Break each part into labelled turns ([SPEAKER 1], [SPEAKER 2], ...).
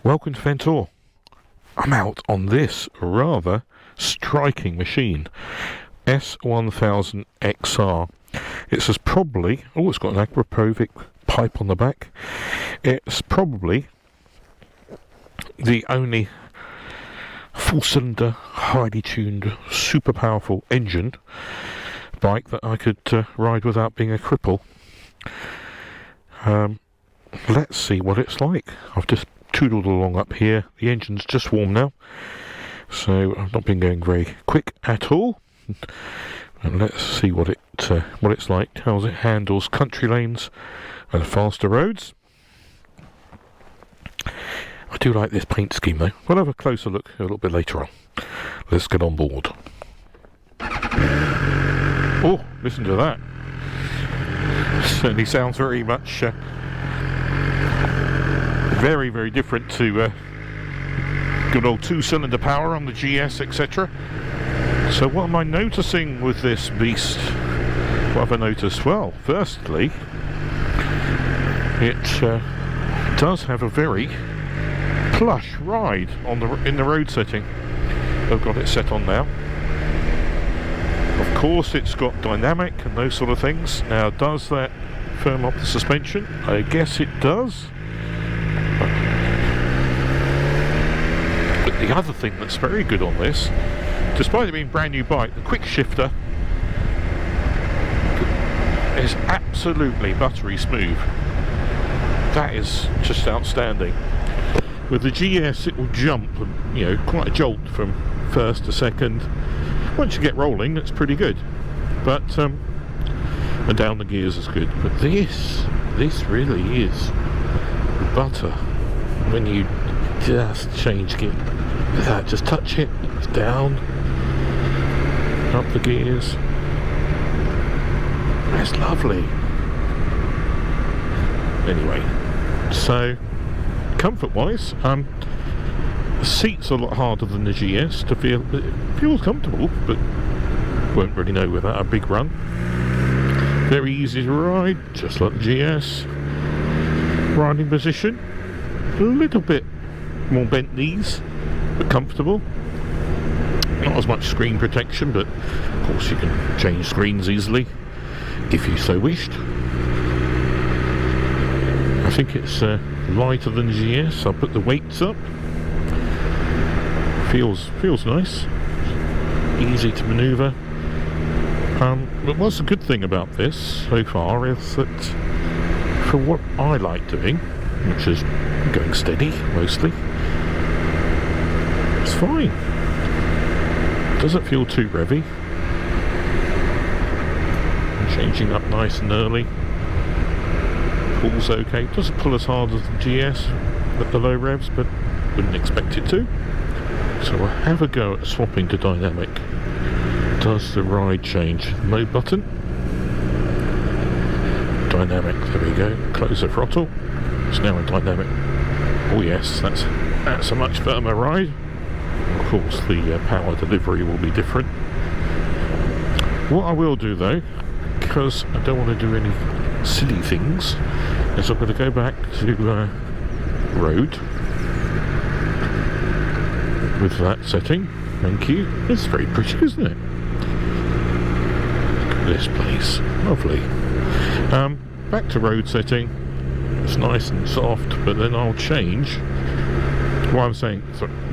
[SPEAKER 1] Welcome to Ventor. I'm out on this rather striking machine, S1000XR. It's probably, it's got an Agrapovic pipe on the back. It's probably the only full-cylinder, highly tuned, super powerful engine bike that I could ride without being a cripple. Let's see what it's like. I've just tootled along up here. The engine's just warm now, so I've not been going very quick at all. And let's see what it's like, how it handles country lanes and faster roads. I do like this paint scheme though. We'll have a closer look a little bit later on. Let's get on board. Oh, listen to that. Certainly sounds very much very, very different to good old two-cylinder power on the GS, etc. So what am I noticing with this beast? What have I noticed? Well, firstly, it does have a very plush ride on in the road setting. I've got it set on now. Of course, it's got dynamic and those sort of things. Now, does that firm up the suspension? I guess it does. But the other thing that's very good on this, despite it being a brand new bike, the quick shifter is absolutely buttery smooth. That is just outstanding. With the GS, it will jump, quite a jolt from first to second. Once you get rolling, that's pretty good. But and down the gears is good. But this really is butter. When you just change gear, without just touch it, it's down, up the gears. That's lovely. Anyway, so comfort-wise, the seat's a lot harder than the GS to feel. It feels comfortable, but won't really know without a big run. Very easy to ride, just like the GS. Riding position, a little bit more bent knees, but comfortable. Not as much screen protection, but of course you can change screens easily if you so wished. I think it's lighter than the GS. I'll put the weights up. Feels nice, easy to manoeuvre. But what's the good thing about this so far is that for what I like doing, which is going steady mostly, it's fine. Doesn't feel too revvy. Changing up nice and early. Pulls okay. Doesn't pull as hard as the GS at the low revs, but wouldn't expect it to. So we'll have a go at swapping to dynamic. Does the ride change? Mode button. Dynamic, there we go. Close the throttle. It's now in dynamic. Oh yes, that's a much firmer ride. Of course the power delivery will be different. What I will do though, because I don't want to do any silly things, is I'm going to go back to road with that setting. Thank you. It's very pretty, isn't it? Look at this place. Lovely. Back to road setting. It's nice and soft, but then I'll change. Why I'm saying,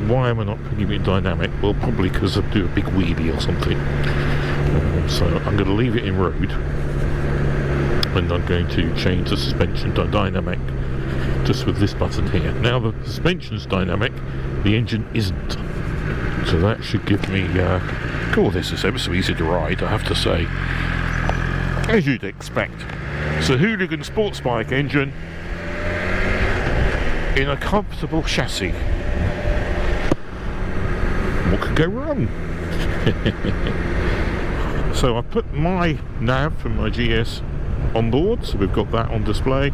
[SPEAKER 1] why am I not putting it in dynamic? Well, probably because I'll do a big wheelie or something. So I'm going to leave it in road, and I'm going to change the suspension to dynamic, just with this button here. Now the suspension's dynamic, the engine isn't. So that should give me, this is ever so easy to ride, I have to say. As you'd expect. It's a Hooligan sports bike engine in a comfortable chassis. What could go wrong? So I put my nav from my GS on board, so we've got that on display.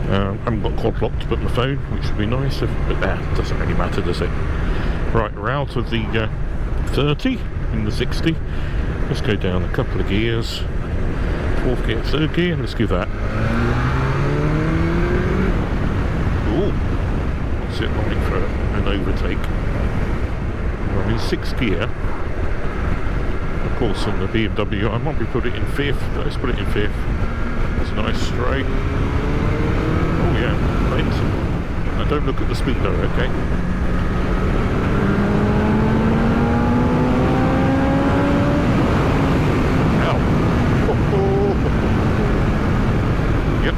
[SPEAKER 1] I haven't got quad lock to put my phone, which would be nice, but that doesn't really matter, does it? Right, we're out of the 30 in the 60. Let's go down a couple of gears. Fourth gear, third gear, let's give that. Ooh, what's it like for an overtake. We're in 6th gear. Of course, on the BMW, I might be put it in 5th. Let's put it in 5th. It's a nice straight. Oh yeah, right. Now don't look at the speedo, okay? Ow. Yep.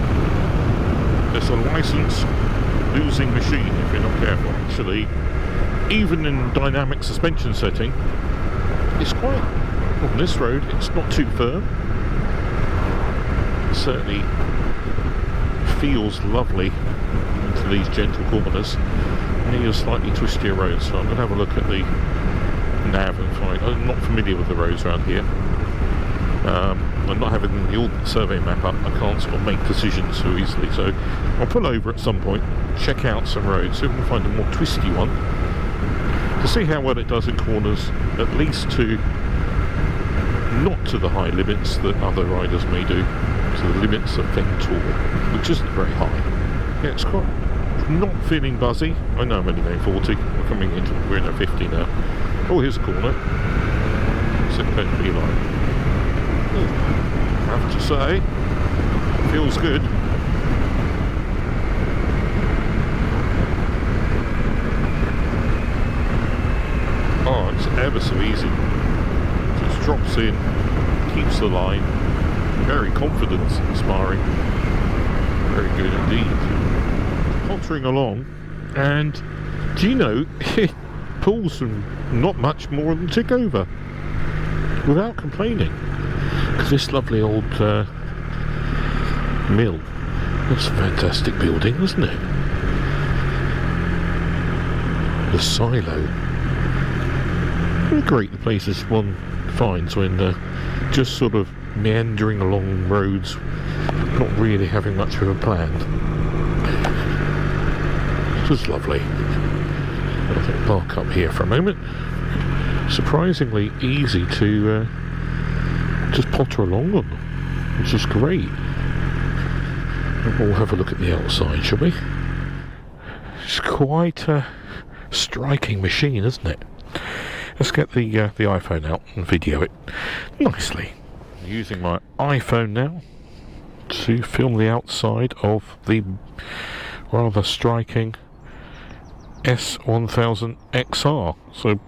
[SPEAKER 1] It's a license losing machine if you're not careful. Actually, even in dynamic suspension setting, it's quite, on this road, it's not too firm. It certainly feels lovely into these gentle corners near slightly twistier roads. So I'm going to have a look at the nav and find. I'm not familiar with the roads around here. I'm not having the old survey map up. I can't sort of make decisions so easily. So I'll pull over at some point, check out some roads, see if we can find a more twisty one, to see how well it does in corners, at least to not to the high limits that other riders may do, to the limits of Venturi, which isn't very high. Yeah, it's quite not feeling buzzy. I know I'm only going 40. We're in a 50 now. Oh, here's a corner. What's it going to be like? I have to say, feels good. Oh, it's ever so easy. Just drops in, keeps the line. Very confidence inspiring. Very good indeed. Pottering along, and do you know, it pulls from not much more than tick over without complaining. Because this lovely old mill, that's a fantastic building, isn't it? The silo. How great the places one finds when just sort of meandering along roads, not really having much of a plan. Just lovely. I think park up here for a moment. Surprisingly easy to just potter along on, which is great. We'll have a look at the outside, shall we? It's quite a striking machine, isn't it? Let's get the iPhone out and video it nicely. I'm using my iPhone now to film the outside of the rather striking S1000XR. So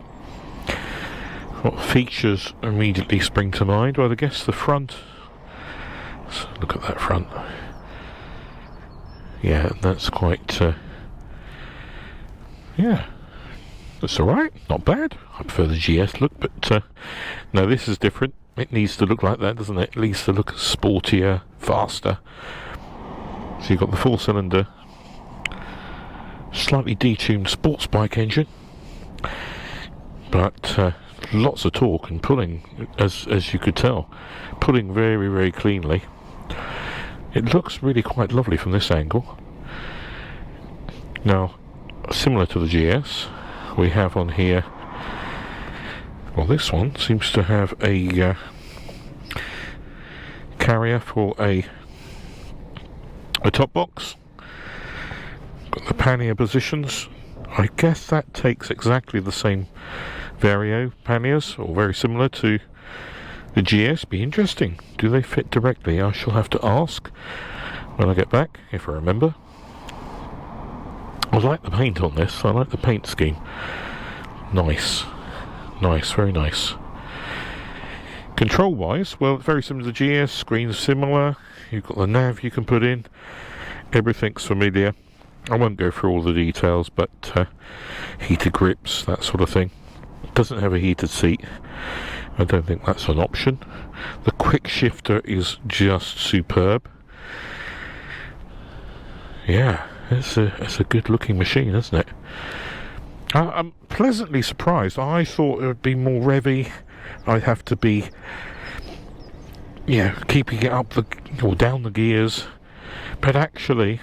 [SPEAKER 1] what features immediately spring to mind? Well, I guess the front. Let's look at that front. Yeah, that's quite yeah, that's alright, not bad. I prefer the GS look, but no, this is different. It needs to look like that, doesn't it? It needs to look sportier, faster. So you've got the 4-cylinder, slightly detuned sports bike engine, but lots of torque and pulling, as you could tell, pulling very, very cleanly. It looks really quite lovely from this angle. Now, similar to the GS, we have on here, well, this one seems to have a carrier for a top box. Got the pannier positions. I guess that takes exactly the same Vario panniers, or very similar to the GS. Be interesting. Do they fit directly? I shall have to ask when I get back, if I remember. I like the paint on this. I like the paint scheme. Nice. Nice, very nice. Control wise, well, very similar to the GS. Screen's similar. You've got the nav you can put in. Everything's familiar. I won't go through all the details, but heated grips, that sort of thing. It doesn't have a heated seat. I don't think that's an option. The quick shifter is just superb. Yeah, it's a good looking machine, isn't it? I'm pleasantly surprised. I thought it would be more revvy. I'd have to be, yeah, keeping it up or down the gears, but actually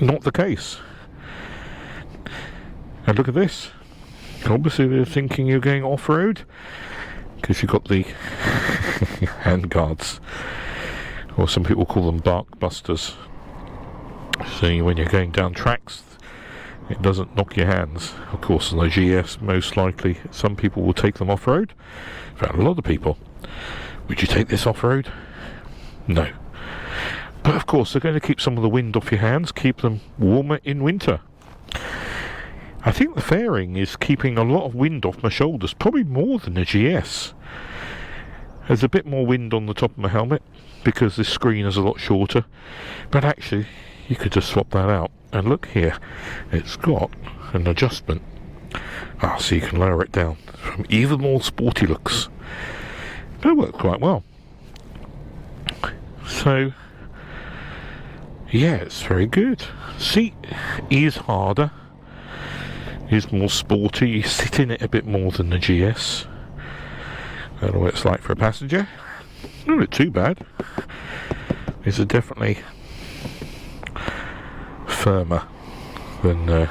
[SPEAKER 1] not the case. And look at this. Obviously they're thinking you're going off-road, because you've got the hand guards, or some people call them bark busters. So when you're going down tracks, it doesn't knock your hands. Of course, on the GS, most likely some people will take them off-road. In fact, a lot of people. Would you take this off-road? No. But of course, they're going to keep some of the wind off your hands, keep them warmer in winter. I think the fairing is keeping a lot of wind off my shoulders, probably more than the GS. There's a bit more wind on the top of my helmet because this screen is a lot shorter, but actually you could just swap that out. And look here, it's got an adjustment. So you can lower it down from even more sporty looks. But it worked quite well. So yeah, it's very good. Seat is harder, is more sporty. You sit in it a bit more than the GS. I don't know what it's like for a passenger. Not look too bad. These are definitely firmer than the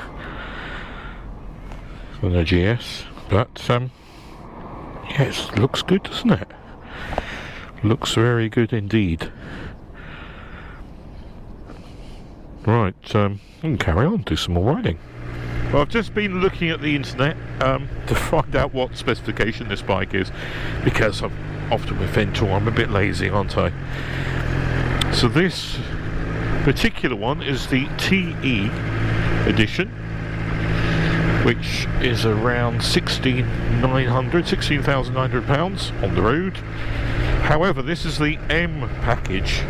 [SPEAKER 1] GS, but yeah, it looks good, doesn't it? Looks very good indeed. Right, I can carry on, do some more riding. Well, I've just been looking at the internet to find out what specification this bike is, because I'm often with Ventor, I'm a bit lazy, aren't I? So this particular one is the TE edition, which is around £16,900 on the road. However, this is the M package,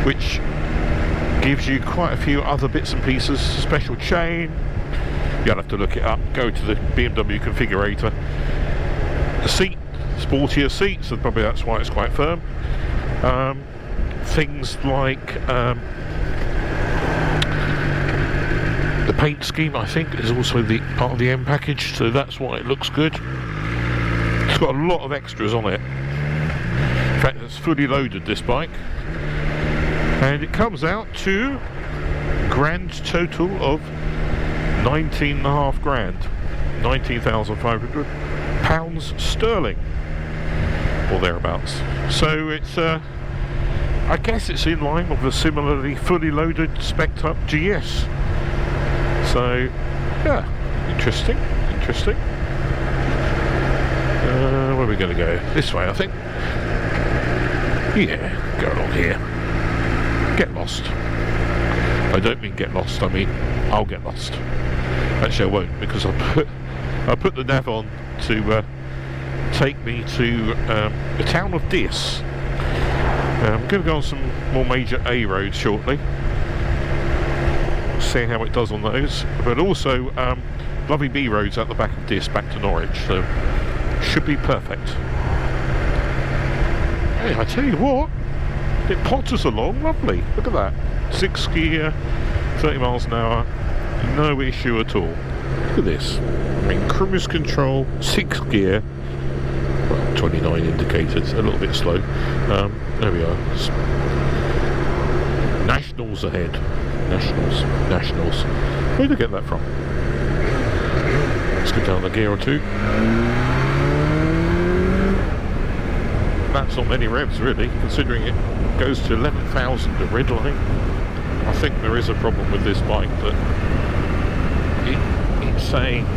[SPEAKER 1] which gives you quite a few other bits and pieces. Special chain, you'll have to look it up, go to the BMW configurator. The seat, sportier seat, so probably that's why it's quite firm. Things like the paint scheme, I think, is also the part of the M package, so that's why it looks good. It's got a lot of extras on it. In fact, it's fully loaded, this bike, and it comes out to grand total of 19.5 grand, £19,500 sterling or thereabouts. So it's I guess it's in line with a similarly fully loaded spec'd up GS. So yeah, interesting. Where are we going to go? This way, I think. Yeah, go along here. Get lost. I don't mean get lost, I mean I'll get lost. Actually I won't, because I'll put the nav on to take me to the town of Diss. I'm going to go on some more major A roads shortly, see how it does on those, but also lovely B roads out the back of Diss back to Norwich, so should be perfect. Hey, I tell you what, it potters along lovely. Look at that, 6 gear, 30 miles an hour, no issue at all. Look at this, I mean, cruise control, 6 gear, well, 29 indicators, a little bit slow. There we are. Nationals ahead. Nationals. Where did I get that from? Let's go down a gear or two. That's not many revs really, considering it goes to 11,000 at red line. I think there is a problem with this bike, that it's saying,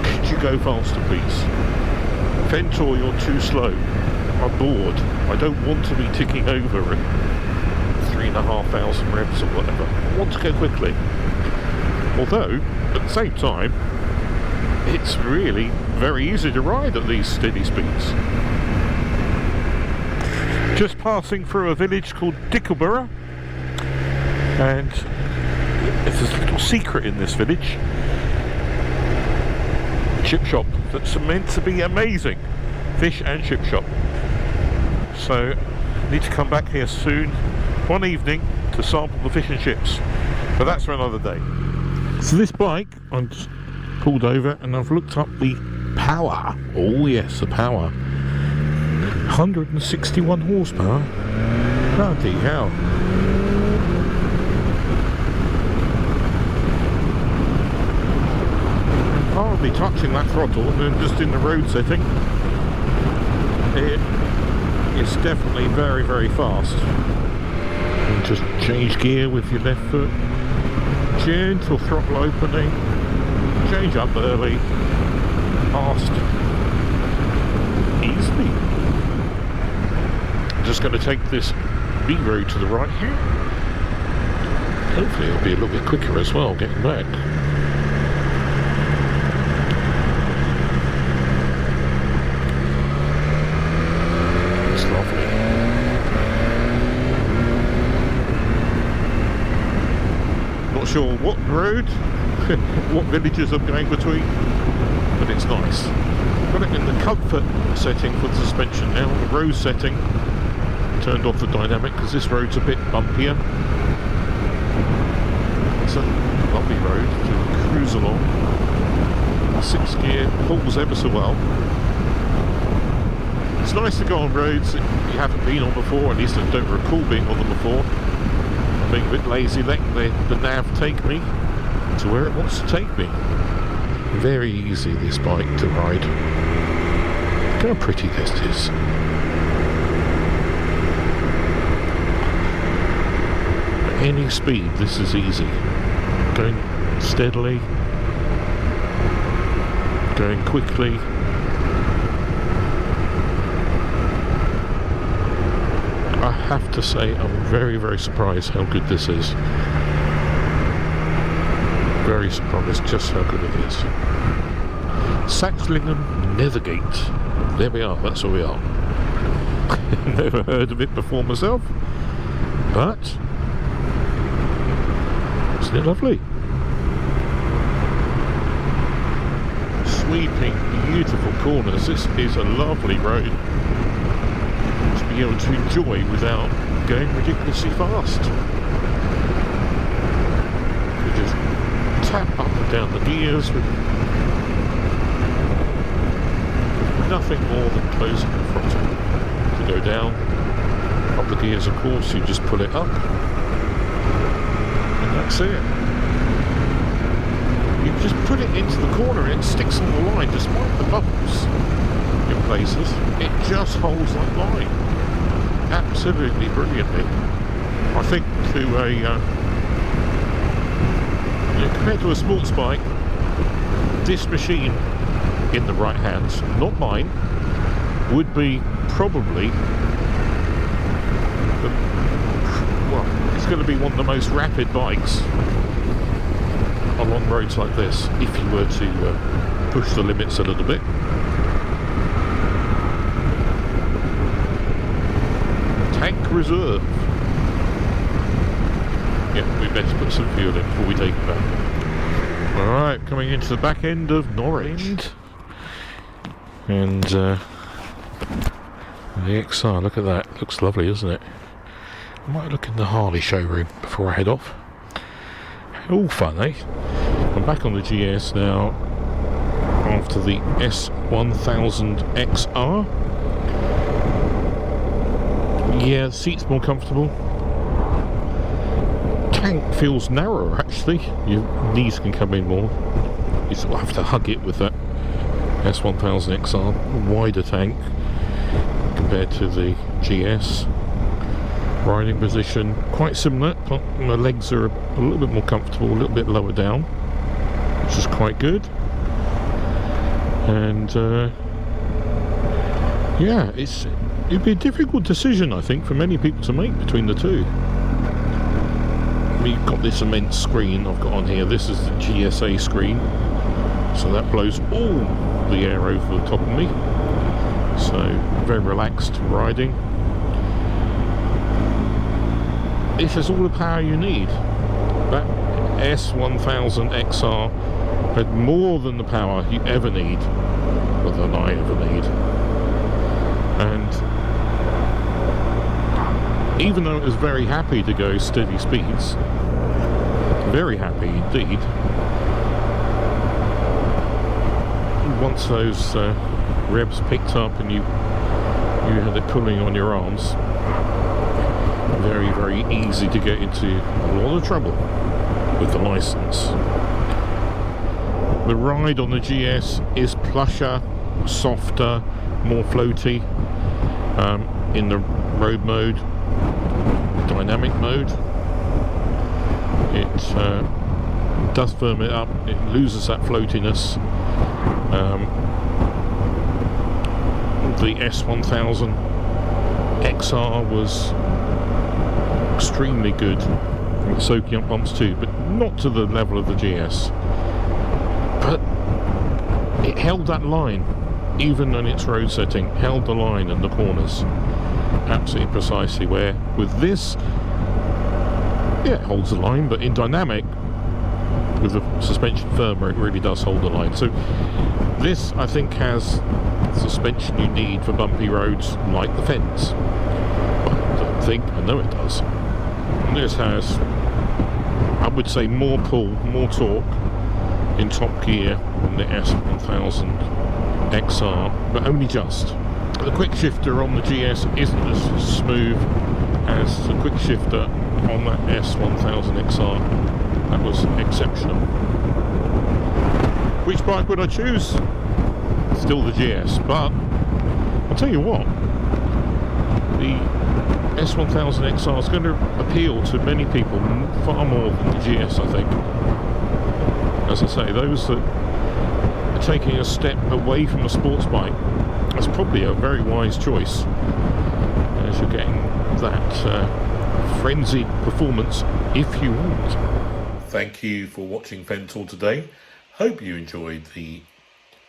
[SPEAKER 1] could you go faster please? Ventor, you're too slow. I'm bored. I don't want to be ticking over at 3,500 revs or whatever. I want to go quickly. Although, at the same time, it's really very easy to ride at these steady speeds. Just passing through a village called Dickleborough, and there's this little secret in this village. Chip shop that's meant to be amazing. Fish and chip shop. So I need to come back here soon, one evening, to sample the fish and chips, but that's for another day. So this bike, I've just pulled over and I've looked up the power. Oh yes, the power. 161 horsepower. Bloody hell. Hardly touching that throttle, and just in the road setting, it's definitely very, very fast. And just change gear with your left foot, Gentle throttle opening, change up early, fast, easily. I'm just going to take this B road to the right here. Hopefully it'll be a little bit quicker as well getting back. It's lovely. Not sure what road, what villages I'm going between, but it's nice. Got it in the comfort setting for the suspension now, the road setting. Turned off the dynamic because this road's a bit bumpier. It's a lovely road to cruise along. 6th gear pulls ever so well. It's nice to go on roads that you haven't been on before, at least I don't recall being on them before. I'm being a bit lazy, letting the nav take me to where it wants to take me. Very easy, this bike to ride. Look how pretty this is. At any speed, this is easy. Going steadily, going quickly. I have to say, I'm very, very surprised how good this is. Very surprised just how good it is. Saxlingham Nethergate. There we are, that's where we are. Never heard of it before myself, but isn't it lovely? Sweeping, beautiful corners. This is a lovely road to be able to enjoy without going ridiculously fast. You just tap up and down the gears with nothing more than closing the throttle. To go down, up the gears, of course, you just pull it up, and that's it. You just put it into the corner and it sticks on the line, despite the bubbles in places. It just holds that line absolutely brilliantly. I think compared to a sports bike, this machine in the right hands, not mine, would be probably it's going to be one of the most rapid bikes along roads like this if you were to push the limits a little bit. Tank reserve. Yeah, we better put some fuel in before we take it back. Alright, coming into the back end of Norwich. And the XR, look at that, looks lovely, doesn't it? I might look in the Harley showroom before I head off. All fun, eh? I'm back on the GS now after the S1000XR. Yeah, the seat's more comfortable. Tank feels narrower actually. Your knees can come in more. You sort of have to hug it with that S1000XR. Wider tank compared to the GS. Riding position quite similar, but my legs are a little bit more comfortable, a little bit lower down, which is quite good. And yeah, it'd be a difficult decision, I think, for many people to make between the two. We've got this immense screen I've got on here. This is the GSA screen, so that blows all the air over the top of me. So very relaxed riding. It has all the power you need. That S1000XR had more than the power you ever need, or than I ever need. And even though it was very happy to go steady speeds, very happy indeed, once those revs picked up and you had it pulling on your arms, very, very easy to get into a lot of trouble with the license. The ride on the GS is plusher, softer, more floaty in the road mode, dynamic mode. It does firm it up, it loses that floatiness. The S1000XR was extremely good at soaking up bumps too, but not to the level of the GS. But it held that line, even on its road setting, held the line in the corners absolutely precisely, where with this, yeah, it holds the line, but in dynamic, with the suspension firmer, it really does hold the line. So this, I think, has suspension you need for bumpy roads like the Fens. Well, I don't think, I know it does. And this has, I would say, more pull, more torque in top gear than the S1000XR, but only just. The quick shifter on the GS isn't as smooth as the quick shifter on that S1000XR. That was exceptional. Which bike would I choose? Still the GS, but I'll tell you what, the S1000XR is going to appeal to many people far more than the GS, I think. As I say, those that are taking a step away from a sports bike, that's probably a very wise choice, as you're getting that frenzied performance if you want. Thank you for watching Fen Tour today. Hope you enjoyed the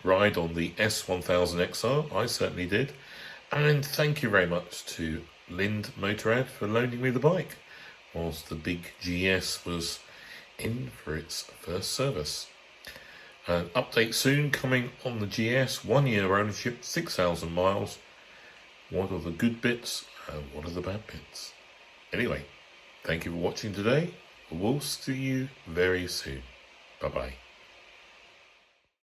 [SPEAKER 1] ride on the S1000XR. I certainly did. And thank you very much to Lind Motorrad for loaning me the bike whilst the big GS was in for its first service. An update soon coming on the GS, 1 year ownership, 6,000 miles. What are the good bits and what are the bad bits? Anyway, thank you for watching today. We'll see you very soon. Bye bye.